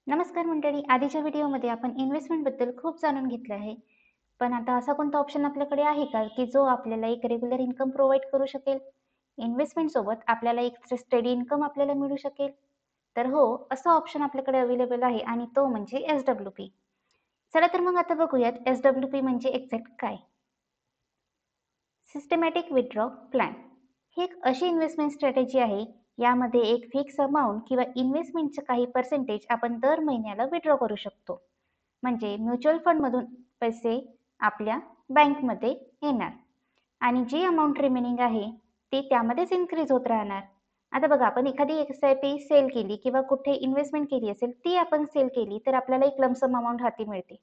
नमस्कार मंडळी. आधीच्या व्हिडिओमध्ये आपण इन्व्हेस्टमेंटबद्दल खूप जाणून घेतलं आहे. पण आता असा कोणता ऑप्शन आपल्याकडे आहे का, की जो आपल्याला एक रेग्युलर इन्कम प्रोव्हाईड करू शकेल? इन्व्हेस्टमेंटसोबत आपल्याला एक स्टेडी इन्कम आपल्याला मिळू शकेल? तर हो, असा ऑप्शन आपल्याकडे अवेलेबल आहे आणि तो म्हणजे एस-डब्ल्यू-पी. चला तर मग आता बघूयात एस-डब्ल्यू-पी म्हणजे एक्झॅक्ट काय? सिस्टमॅटिक विथड्रॉ प्लॅन ही एक अशी इन्व्हेस्टमेंट स्ट्रॅटेजी आहे. यामध्ये एक फिक्स अमाउंट किंवा इन्व्हेस्टमेंटचं काही पर्सेंटेज आपण दर महिन्याला विथड्रॉ करू शकतो. म्हणजे म्युच्युअल फंडमधून पैसे आपल्या बँकमध्ये येणार आणि जी अमाऊंट रिमेनिंग आहे ती त्यामध्येच इन्क्रीज होत राहणार. आता बघा, आपण एखादी एस-आय-पी सेल केली किंवा कुठे इन्व्हेस्टमेंट केली असेल, ती आपण सेल केली तर आपल्याला एक लमसम अमाऊंट हाती मिळते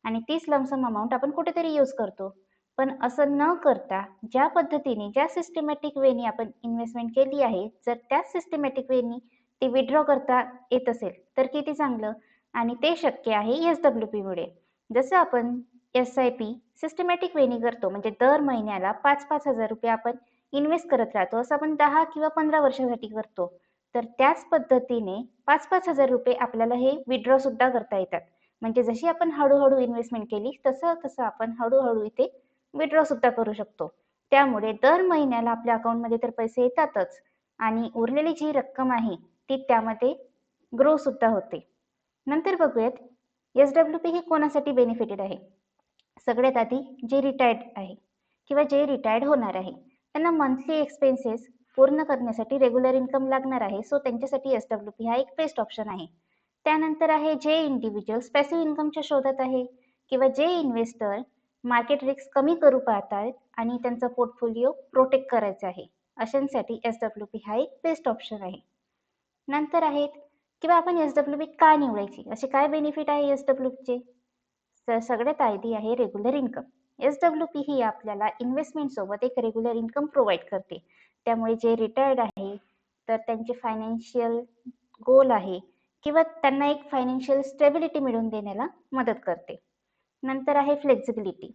आणि तीच लमसम अमाऊंट आपण कुठेतरी यूज करतो. पण असं न करता ज्या पद्धतीने, ज्या सिस्टमॅटिक वेनी आपण इन्व्हेस्टमेंट केली आहे, जर त्याच सिस्टमॅटिक वेनी ती विथड्रॉ करता येत असेल तर किती चांगलं. आणि ते शक्य आहे एस-डब्ल्यू-पी मुळे. जसं आपण एस-आय-पी सिस्टमॅटिक वेनी करतो, म्हणजे दर महिन्याला 5-5 हजार रुपये आपण इन्व्हेस्ट करत राहतो, असं आपण 10 किंवा 15 वर्षासाठी करतो. तर त्याच पद्धतीने 5-5 हजार रुपये आपल्याला हे विथड्रॉ सुद्धा करता येतात. म्हणजे जशी आपण हळू इन्व्हेस्टमेंट केली तसं आपण हळू इथे विथड्रॉ सुद्धा करू शकतो. त्यामुळे दर महिन्याला आपल्या अकाउंटमध्ये तर पैसे येतातच आणि उरलेली जी रक्कम आहे ती त्यामध्ये ग्रो सुद्धा होते. नंतर बघूयात एस-डब्ल्यू-पी ही कोणासाठी बेनिफिटेड आहे. सगळ्यात आधी जे रिटायर्ड आहे किंवा जे रिटायर्ड होणार आहे, त्यांना मंथली एक्सपेन्सेस पूर्ण करण्यासाठी रेग्युलर इन्कम लागणार आहे. सो त्यांच्यासाठी एस-डब्ल्यू-पी हा एक बेस्ट ऑप्शन आहे. त्यानंतर आहे जे इंडिव्हिज्युअल्स पॅसिव्ह इन्कमच्या शोधात आहे किंवा जे इन्व्हेस्टर मार्केट रिस्क कमी करू पाहतात आणि त्यांचा पोर्टफोलिओ प्रोटेक्ट करायचा आहे, अशांसाठी एस-डब्ल्यू-पी हा एक बेस्ट ऑप्शन आहे. नंतर आहेत किंवा आपण एस-डब्ल्यू-पी का निवडायची, असे काय बेनिफिट आहे एस-डब्ल्यू-पीचे? तर सगळ्यात आधी आहे रेग्युलर इन्कम. एस-डब्ल्यू-पी ही आपल्याला इन्व्हेस्टमेंट सोबत एक रेग्युलर इन्कम प्रोव्हाइड करते. त्यामुळे जे रिटायर्ड आहे तर त्यांचे फायनान्शियल गोल आहे किंवा त्यांना एक फायनान्शियल स्टेबिलिटी मिळवून देण्याला मदत करते. नंतर आहे फ्लेक्झिबिलिटी.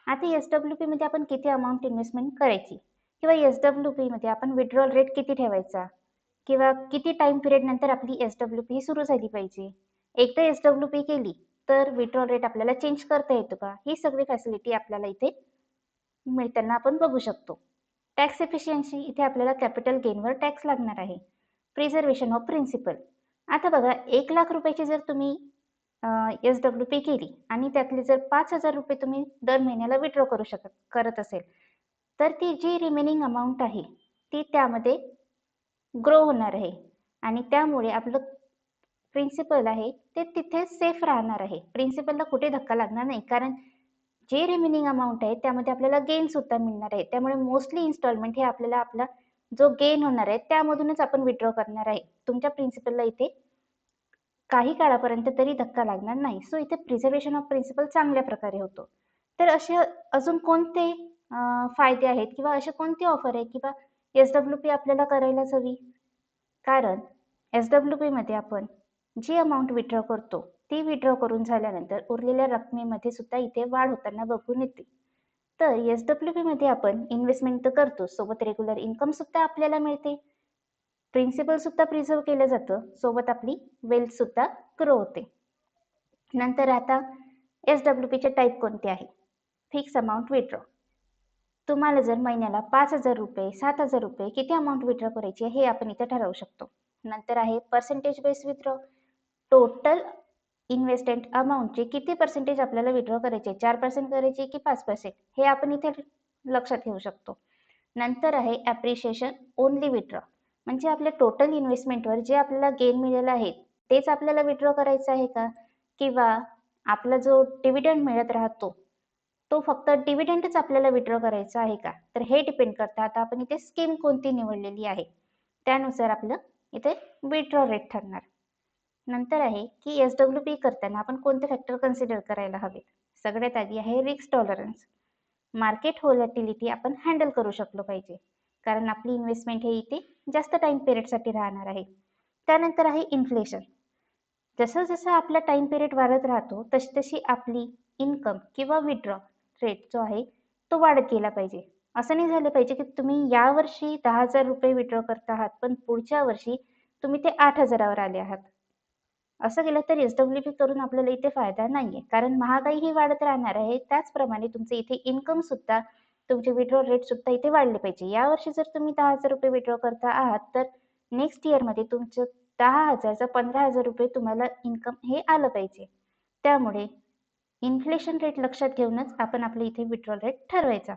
आता एस-डब्ल्यू-पी मध्ये आपण किती अमाऊंट इन्व्हेस्टमेंट करायची किंवा एस-डब्ल्यू-पी मध्ये आपण विड्रॉल रेट किती ठेवायचा किंवा किती टाइम पिरियड नंतर आपली एस-डब्ल्यू-पी सुरू झाली पाहिजे. एकदा एस-डब्ल्यू-पी केली तर विड्रॉल रेट आपल्याला चेंज करता येतो का? ही सगळी फॅसिलिटी आपल्याला इथे मिळताना आपण बघू शकतो. टॅक्स एफिशियन्सी, इथे आपल्याला कॅपिटल गेनवर टॅक्स लागणार आहे. Preservation of principal. आता बघा, 1,00,000 रुपयाची जर तुम्ही एस-डब्ल्यू-पी केली आणि त्यातले जर 5,000 रुपये तुम्ही दर महिन्याला विथड्रॉ करत असेल, तर ती जी रिमेनिंग अमाउंट आहे ती त्यामध्ये ग्रो होणार आहे आणि त्यामुळे आपलं प्रिन्सिपल आहे ते तिथे सेफ राहणार आहे. प्रिन्सिपलला कुठे धक्का लागणार नाही, कारण जे रिमेनिंग अमाउंट आहे त्यामध्ये आपल्याला गेन सुद्धा मिळणार आहे. त्यामुळे मोस्टली इन्स्टॉलमेंट हे आपल्याला आपला जो गेन होणार आहे त्यामधूनच आपण विथड्रॉ करणार आहे. तुमच्या प्रिन्सिपलला इथे काही काळापर्यंत तरी धक्का लागणार नाही. सो इथे प्रिझर्वेशन ऑफ प्रिन्सिपल चांगल्या प्रकारे होतो. तर असे अजून कोणते फायदे आहेत किंवा असे कोणते ऑफर आहे किंवा एस-डब्ल्यू-पी आपल्याला करायलाच हवी? कारण एस-डब्ल्यू-पी मध्ये आपण जी अमाउंट विथड्रॉ करतो ती विथड्रॉ करून झाल्यानंतर उरलेल्या रकमेमध्ये सुद्धा इथे वाढ होताना बघून येते. तर एस-डब्ल्यू-पी मध्ये आपण इन्व्हेस्टमेंट तर करतो, सोबत रेग्युलर इन्कम सुद्धा आपल्याला मिळते, प्रिन्सिपल सुद्धा प्रिझर्व केलं जातं, सोबत आपली वेल्थ सुद्धा ग्रो होते. नंतर आता एस-डब्ल्यू-पीचे टाईप कोणते आहे? Fix amount withdraw. तुम्हाला जर महिन्याला 5,000 रुपये, 7,000 रुपये किती अमाउंट विथड्रॉ करायची आहे हे आपण इथे ठरवू शकतो. नंतर आहे percentage base withdraw. Total invested अमाउंटचे किती पर्सेंटेज आपल्याला विथड्रॉ करायचे, 4% करायचे की 5%, हे आपण इथे लक्षात ठेवू शकतो. नंतर आहे ॲप्रिशिएशन ओनली विथड्रॉ. म्हणजे आपल्या टोटल इन्व्हेस्टमेंटवर जे आपल्याला गेन मिळालेलं आहे तेच आपल्याला विथड्रॉ करायचं आहे का, किंवा आपला जो डिव्हिडंड मिळत राहतो तो फक्त डिव्हिडंडच आपल्याला विथड्रॉ करायचा आहे का? तर हे डिपेंड करतं आता आपण इथे स्कीम कोणती निवडलेली आहे त्यानुसार आपलं इथे विथड्रॉ रेट ठरणार. नंतर आहे की एस-डब्ल्यू-पी करताना आपण कोणते फॅक्टर कन्सिडर करायला हवेत. सगळ्यात आधी आहे रिस्क टॉलरन्स. मार्केट व्होलॅटिलिटी आपण हँडल करू शकलो पाहिजे, कारण आपली इन्व्हेस्टमेंट हे इथे जास्त टाइम पिरियडसाठी राहणार आहे. त्यानंतर आहे इन्फ्लेशन. जसं जसं आपला टाइम पिरियड वाढत राहतो तशी तशी आपली इन्कम किंवा विथड्रॉ रेट जो आहे तो वाढत गेला पाहिजे. असं नाही झालं पाहिजे की तुम्ही यावर्षी 10,000 रुपये विथड्रॉ करत आहात पण पुढच्या वर्षी तुम्ही ते 8,000 वर आले आहात. असं केलं तर SWP करून आपल्याला इथे फायदा नाहीये, कारण महागाई ही वाढत राहणार आहे. त्याचप्रमाणे तुमचे इथे इन्कम सुद्धा, तुमचे विथड्रॉ रेट सुद्धा इथे वाढले पाहिजे. यावर्षी जर तुम्ही 10,000 रुपये विथड्रॉ करता आहात, तर नेक्स्ट इयरमध्ये तुमचं 10,000चं 15,000 रुपये तुम्हाला इन्कम हे आलं पाहिजे. त्यामुळे इन्फ्लेशन रेट लक्षात घेऊनच आपण आपल्या इथे विथड्रॉल रेट ठरवायचा.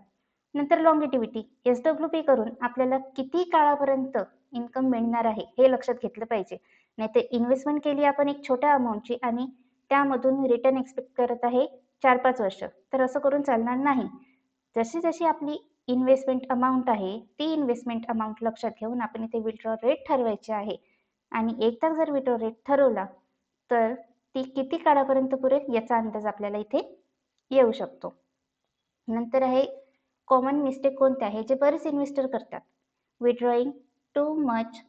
नंतर लॉंगिटिव्हिटी, SWP करून आपल्याला किती काळापर्यंत इन्कम मिळणार आहे हे लक्षात घेतलं पाहिजे. नाहीतर इन्व्हेस्टमेंट केली आपण एक छोट्या अमाऊंटची आणि त्यामधून रिटर्न एक्सपेक्ट करत आहे 4-5 वर्ष, तर असं करून चालणार नाही. जशी जशी आपली इन्व्हेस्टमेंट अमाऊंट आहे, ती इन्व्हेस्टमेंट अमाऊंट लक्षात घेऊन आपण इथे विथड्रॉ रेट ठरवायचे आहे. आणि एकदा जर विथड्रॉ रेट ठरवला, तर ती किती काळापर्यंत पुरेल याचा अंदाज आपल्याला इथे येऊ शकतो. नंतर आहे कॉमन मिस्टेक कोणते आहे जे बरेच इन्व्हेस्टर करतात. Withdrawing too much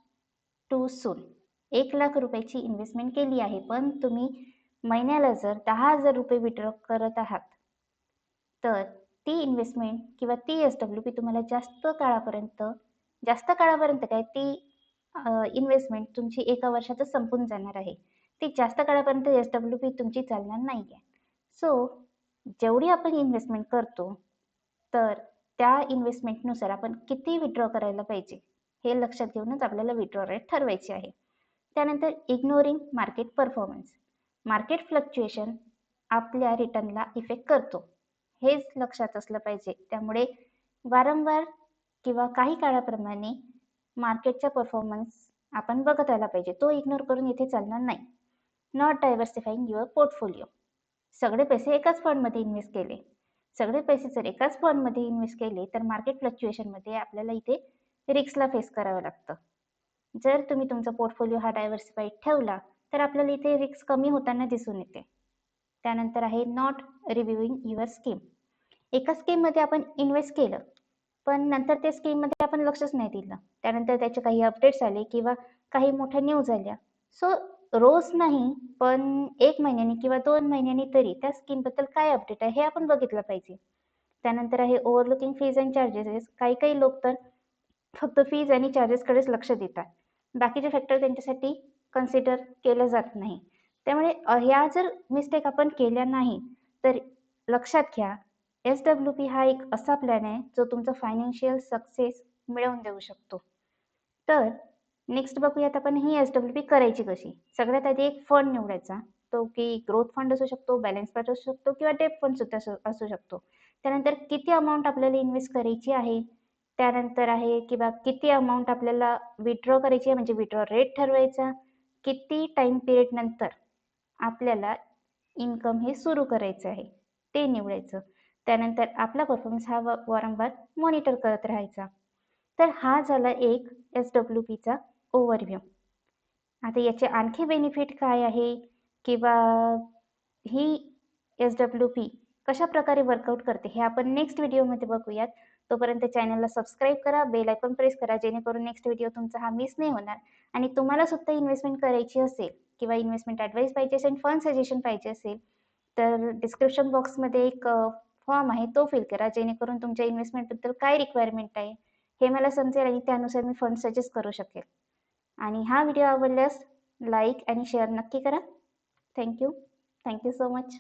too soon. 1,00,000 रुपयाची इन्व्हेस्टमेंट केली आहे, पण तुम्ही महिन्याला जर 10,000 रुपये विथड्रॉ करत आहात, तर ती इन्व्हेस्टमेंट किंवा ती SWP तुम्हाला जास्त काळापर्यंत काय ती इन्व्हेस्टमेंट तुमची एका वर्षातच संपून जाणार आहे. ती जास्त काळापर्यंत SWP तुमची चालणार नाहीये. सो जेवढी आपण इन्व्हेस्टमेंट करतो, तर त्या इन्व्हेस्टमेंटनुसार आपण किती विथड्रॉ करायला पाहिजे हे लक्षात घेऊनच आपल्याला विथड्रॉ रेट ठरवायची आहे. त्यानंतर ignoring market performance. Market fluctuation आपल्या रिटर्नला इफेक्ट करतो, हेच लक्षात असलं पाहिजे. त्यामुळे वारंवार किंवा काही काळाप्रमाणे मार्केटचा परफॉर्मन्स आपण बघत राहायला पाहिजे. तो इग्नोर करून इथे चालणार नाही. Not diversifying your portfolio. सगळे पैसे एकाच फंडमध्ये इन्व्हेस्ट केले. सगळे पैसे जर एकाच फंडमध्ये इन्व्हेस्ट केले, तर मार्केट फ्लक्च्युएशनमध्ये आपल्याला इथे रिस्कला फेस करावं लागतं. जर तुम्ही तुमचा पोर्टफोलिओ हा डायव्हर्सिफाईड ठेवला, तर आपल्याला इथे रिस्क कमी होताना दिसून येते. त्यानंतर आहे नॉट रिव्ह्यूइंग युअर स्कीम. एका स्कीममध्ये आपण इन्व्हेस्ट केलं, पण नंतर त्या स्कीममध्ये आपण लक्षच नाही दिलं. त्यानंतर त्याचे काही अपडेट्स आले किंवा काही मोठ्या न्यूज आल्या. सो रोज नाही, पण 1 महिन्यानी किंवा 2 महिन्यांनी तरी त्या स्कीमबद्दल काय अपडेट आहे हे आपण बघितलं पाहिजे. त्यानंतर आहे ओव्हरलुकिंग फीज अँड चार्जेस. काही लोक तर फक्त फीज आणि चार्जेसकडेच लक्ष देतात. बाकीचे फॅक्टर त्यांच्यासाठी कन्सिडर केलं जात नाही. त्यामुळे ह्या जर मिस्टेक आपण केल्या नाही, तर लक्षात घ्या, SWP हा एक असा प्लॅन आहे जो तुमचा फायनान्शियल सक्सेस मिळवून देऊ शकतो. तर नेक्स्ट बघूयात आपण ही SWP करायची कशी. सगळ्यात आधी एक फंड निवडायचा, तो की ग्रोथ फंड असू शकतो, बॅलन्स फंड असू शकतो किंवा डेट फंड सुद्धा असू शकतो. त्यानंतर किती अमाऊंट आपल्याला इन्व्हेस्ट करायची आहे, त्यानंतर आहे किंवा किती अमाऊंट आपल्याला विथड्रॉ करायची आहे म्हणजे विथड्रॉ रेट ठरवायचा, किती टाइम पिरियड नंतर आपल्याला इन्कम हे सुरू करायचं आहे ते निवडायचं. त्यानंतर आपला परफॉर्मन्स हा वारंवार मॉनिटर करत राहायचा. तर हा झाला एक SWPचा ओव्हरव्ह्यू. आता याचे आणखी बेनिफिट काय आहे किंवा ही SWP कशा प्रकारे वर्कआउट करते हे आपण नेक्स्ट व्हिडिओमध्ये बघूयात. तोपर्यंत चॅनलला सबस्क्राईब करा, बेल आयकॉन प्रेस करा, जेणेकरून नेक्स्ट व्हिडिओ तुमचा हा मिस नाही होणार. आणि तुम्हाला सुद्धा इन्व्हेस्टमेंट करायची असेल किंवा इन्व्हेस्टमेंट ॲडवाईस पाहिजे असेल, फंड सजेशन पाहिजे असेल, तर डिस्क्रिप्शन बॉक्समध्ये एक फॉर्म आहे तो फिल करा, जेणेकरून तुमच्या इन्व्हेस्टमेंटबद्दल काय रिक्वायरमेंट आहे हे मला समजेल आणि त्यानुसार मी फंड सजेस्ट करू शकेल. आणि हा व्हिडिओ आवडल्यास लाईक आणि शेअर नक्की करा. Thank you so much.